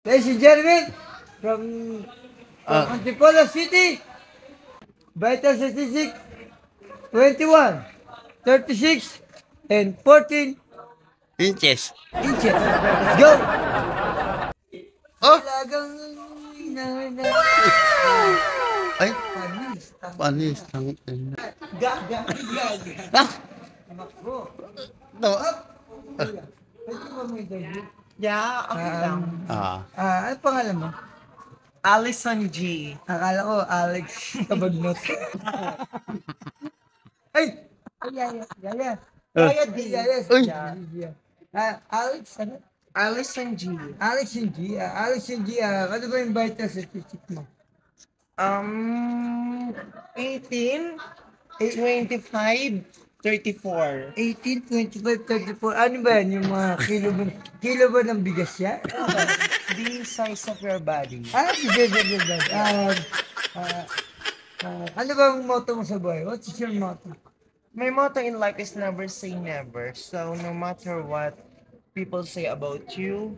Ladies and gentlemen, from Antipolo City, vital statistic 21, 36, and 14 Inches. inches. Let's go! Oh! Talagang Ay, panis. panis. Tang ina. Gaga. Ah! Makbo. Tawa. Pwede ba may interview? Yeah, okay lang. Ano pangalan mo? Allison G. Akala ko Alex Kabagnot. Ay! Ay, Yaya. Kaya D. Yaya. Uy. Yaya. Alex, ano? Allison G. Alex and G. Alex and G. Ano ba yung vital statistic mo? 18, 25, 34. 18, 25, 34. Ano ba yan? Yung mga kilo ba ng bigas yan? The size of your body. Bigas. Ano ba ang motto mo sa buhay? What's your motto? My motto in life is never say never. So no matter what people say about you,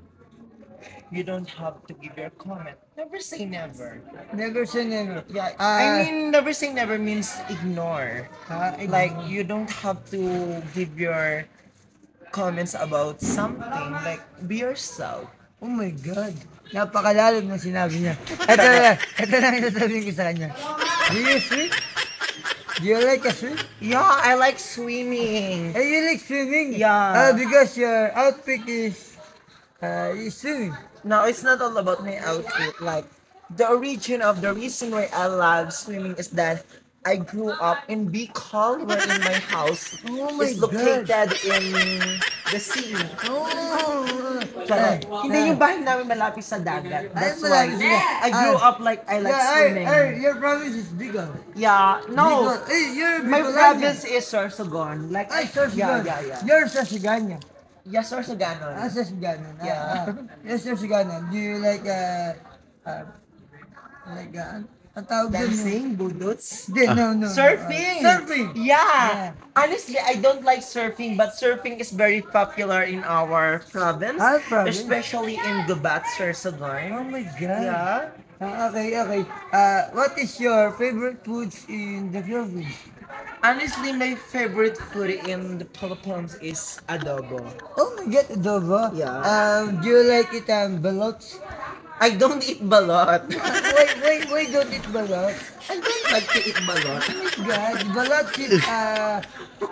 you don't have to give your comment. Never say never. Never say never. Yeah, I mean never say never means ignore. Like you don't have to give your comments about something. Like be yourself. Oh my God. Napakalalim ng sinabi niya. Ito lang yung sasabihin ko sa kanya. Do you swim? Do you like a swim? Yeah, I like swimming. Hey, you like swimming? Yeah. Because your outfit is swimming. No, it's not all about my outfit. Like the reason why I love swimming is that I grew up in Bicol, where in my house Oh my is located in the sea. Hindi yung bahay namin malapit sa dagat. That's why malapit sa dagat. I grew up like I like swimming. Your province is Bicol. Yeah, no. Bicol. Hey, you're My Bicolano. province is Sorsogon. Like Ay, Sorsogon. Yeah. You're Sorsogon. Yeah, Sorsogon. Sorsogon. Yeah. You're Sorsogon. Do you like ang tawag doon? Dancing, budots. Hindi, no. Surfing. Surfing. Yeah. Honestly, I don't like surfing, but surfing is very popular in our province, Our province? especially in Gubat, Oh Sorsogon. my God. Yeah. Okay. What is your favorite foods in the Philippines? Honestly, my favorite food in the Philippines is adobo. Oh my God, adobo. Yeah. Do you like it balots? I don't eat balot. Why don't eat balot? I don't like to eat balot. God, balot is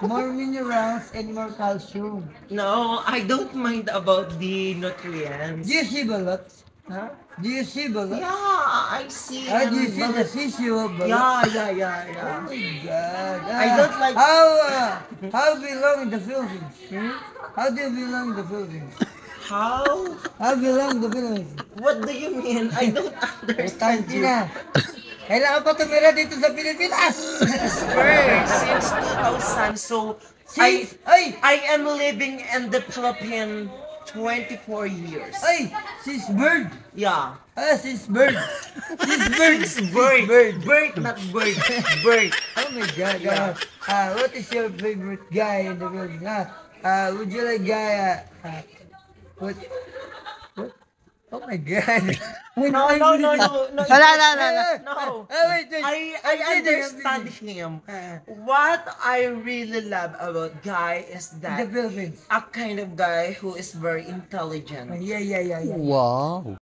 more minerals and more calcium. No, I don't mind about the nutrients. Do you see balot? Huh? Do you see balot? Yeah, I see. Do you see the balot. tissue of balot? Yeah. Oh my God. I don't like- How belong in the Philippines? How do you belong in the Philippines? How? How belong in the Philippines? What do you mean? I don't understand you. Na. Kailangan pa tumira dito sa Pilipinas. Spurs since 2000. So I am living in the Philippines 24 years. Sis Bird. Yeah. Sis Bird. Since bird. Bird, not bird. Bird. Oh my God. What is your favorite guy in the world? Would you like guy? What? Oh my God. No. No. Wait. I understand him. What I really love about Guy is The that Philippines. a kind of guy who is very intelligent. Yeah. Wow.